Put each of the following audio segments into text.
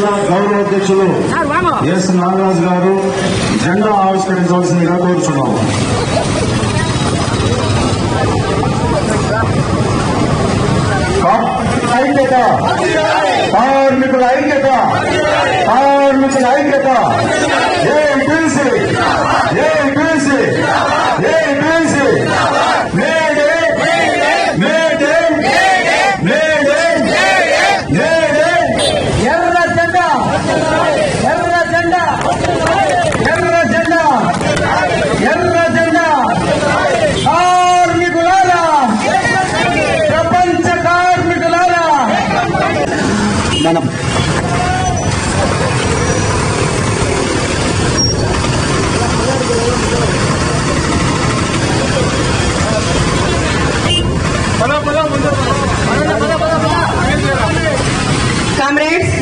జిల్లా గౌరవ అధ్యక్షులు ఎస్ నాగరాజు గారు జెండా ఆవిష్కరించవలసిందిగా కోరుచున్నాము. ఐక్యత, కార్మికుల ఐక్యత, కార్మికుల ఐక్యత. APC, APC, APC. May Day, May Day, May Day, May Day. ఎర్ర జెండా, ఎర్ర జెండా, ఎర్ర జెండా, ఎర్ర జెండా. కార్మికులారా, ప్రపంచ కార్మికులారా, మనం కామ్రేడ్స్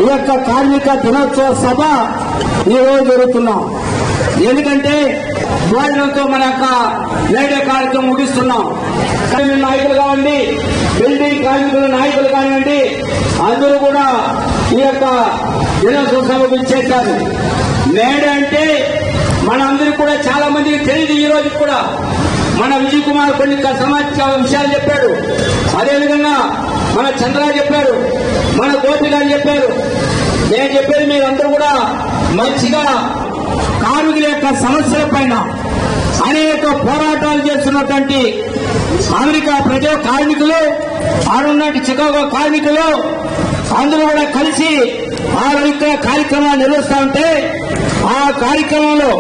ఈ యొక్క కార్మిక దినోత్సవ సభ ఈరోజు జరుగుతున్నాం. ఎందుకంటే భోజనంతో మన యొక్క మేడే కార్యక్రమం ముగిస్తున్నాం. కార్మిక నాయకులు కావండి, బిల్డింగ్ కార్మికుల నాయకులు కానివ్వండి, అందరూ కూడా ఈ యొక్క దినోత్సవ సభకు ఇచ్చేశారు. మేడే అంటే మనందరికీ కూడా చాలా మందికి తెలియదు. ఈ రోజు కూడా మన విజయ్ కుమార్ కొన్ని సమాచార విషయాలు చెప్పాడు. అదేవిధంగా మన చంద్ర చెప్పారు, మన గోపి గారు చెప్పారు. నేను చెప్పేది మీరందరూ కూడా మంచిగా కార్మికుల యొక్క సమస్యల పైన అనేక పోరాటాలు చేస్తున్నటువంటి అమెరికా ప్రజా కార్మికులు, ఆడున్నటి చికాగో కార్మికులు అందరూ కూడా కలిసి ఆ కార్యక్రమాలు నిర్వహిస్తా ఉంటే, ఆ కార్యక్రమంలో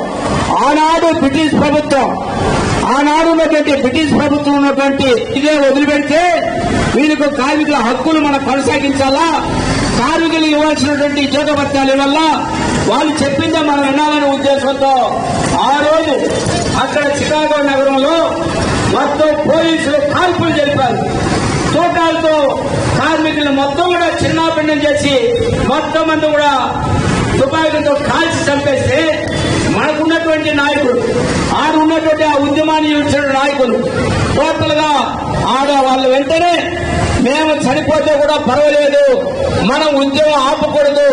ఆనాడు బ్రిటిష్ ప్రభుత్వం, ఆనాడు ఉన్నటువంటి బ్రిటిష్ ప్రభుత్వం ఉన్నటువంటి ఇదే వదిలిపెడితే వీరికి కార్మికుల హక్కులు మనం కొనసాగించాలా, కార్మికులు ఇవ్వాల్సినటువంటి జీతభత్యాల వల్ల వాళ్ళు చెప్పిందే మనం వినాలనే ఉద్దేశంతో ఆ రోజు అక్కడ చికాగో నగరంలో మొత్తం పోలీసులు కాల్పులు జరిపారు. తూటాలతో కార్మికులు మొత్తం కూడా చిన్నాభిన్నం చేసి మొత్తం మంది కూడా తుపాకులతో కాల్చి చంపేస్తే మనకున్నటువంటి నాయకులు, ఆడు ఉన్నటువంటి ఆ ఉద్యమాన్ని ఇచ్చిన నాయకులు టోటల్ గా వాళ్ళు వెంటనే మేము చనిపోతే కూడా పర్వాలేదు, మనం ఉద్యమం ఆపకూడదు,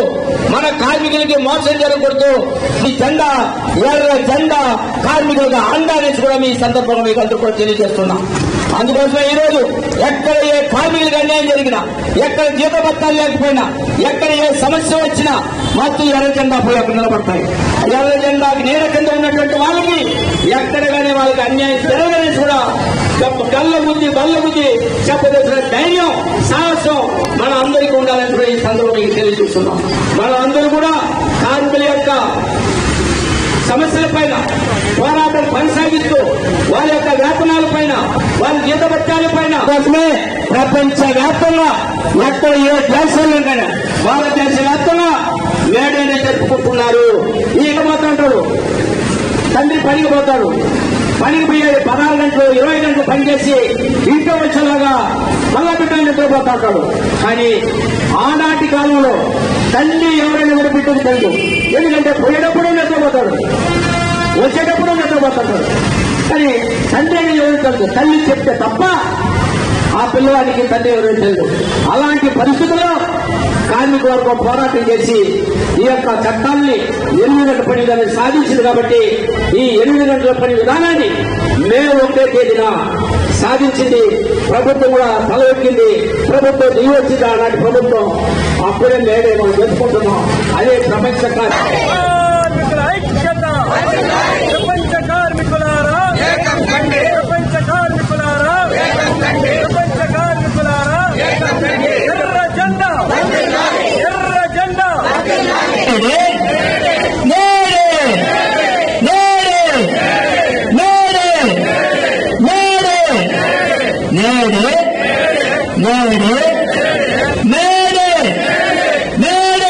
మన కార్మికులకి మోసం జరగకూడదు, ఈ జెండా ఎర్ర జెండా కార్మికులకు అండా అనేసి కూడా మీ సందర్భంగా మీకు అందరూ కూడా తెలియజేస్తున్నాం. అందుకోసమే ఈ రోజు ఎక్కడ ఏ కార్మికులకు అన్యాయం జరిగినా, ఎక్కడ జీతభత్యాలు లేకపోయినా, ఎక్కడ ఏ సమస్య వచ్చినా మొత్తం ఎర్ర జెండా పోయి అక్కడ నిలబడతాయి. ఎర్ర జెండాకి నేర కింద ఉన్నటువంటి వాళ్ళకి ఎక్కడ కానీ వాళ్ళకి అన్యాయం జరగనేసి కూడా బల్ల బుద్ధి చెప్పదలసిన ధైర్యం, సాహసం మన అందరికీ ఉండాలని కూడా ఈ సందర్భంగా మీకు తెలియజేస్తున్నాం. మన అందరూ కూడా కార్మికుల యొక్క సమస్యల పైన పోరాటం కొనసాగిస్తూ వాళ్ళ యొక్క వేతనాల పైన, వాళ్ళ జీతభత్యాల పైన కోసమే ప్రపంచ వ్యాప్తంగా ఎక్కడ ఏ దేశాల్లో కానీ భారతదేశ వ్యాప్తంగా మేడేనే జరుపుకుంటున్నారు. ఈయన పోతుంటాడు, తండ్రి పనికి పోతాడు, పనికి పోయి 16 గంటలు 20 గంటలు పనిచేసి ఇంట్లో వచ్చేలాగా మళ్ళా బిడ్డలు నిద్రపోతాడు. కానీ ఆనాటి కాలంలో తల్లి ఎవరైనా కూడా బిడ్డలు తెలియదు. ఎందుకంటే పోయేటప్పుడు నిద్రపోతాడు, వచ్చేటప్పుడు నిద్రపోతాడు. కానీ తండ్రి అనేది ఎవరు తెలుసు, తల్లి చెప్తే తప్ప ఆ పిల్లవాడికి తండ్రి ఎవరు తెలియదు. అలాంటి పరిస్థితుల్లో కార్మిక వర్గం పోరాటం చేసి ఈ యొక్క చట్టాన్ని 8 గంటల పని విధానాన్ని సాధించింది. కాబట్టి ఈ 8 గంటల పని విధానాన్ని మే 1వ తేదీన సాధించింది. ప్రభుత్వం కూడా తలవెక్కింది, ప్రభుత్వం దిగి వచ్చింది. ఆనాటి ప్రభుత్వం అప్పుడే మేడే మనం జరుపుకుంటున్నాం. అదే ప్రపంచ కార్మికుల ఐక్యత, ప్రపంచ కార్మికులారా, ప్రపంచ కార్మికులారా, ప్రపంచ కార్మికులారా, ఎర్ర జెండా, ఎర్ర జెండా. నేడే